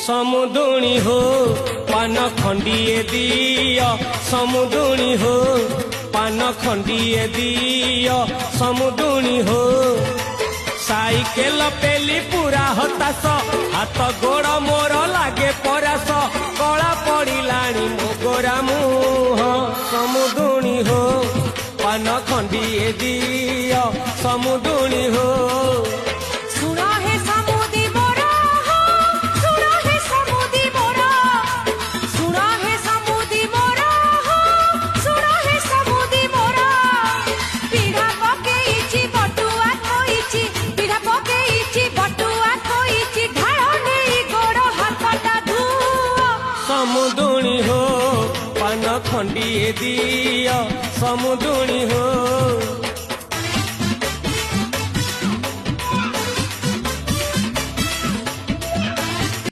समुदुणी हो पान खंडिए दियो समुदुणी हो पान खंडिए दियो समुदुणी हो साइकेल पेली पूरा हताश हाथ गोड़ मोर लागे परास कला पड़िलाणी मो गोरा मुह समुदुणी हो पान खंडिए दियो समुदुणी हो समुदुणी हो पान खंडिए दियो समुदुणी हो।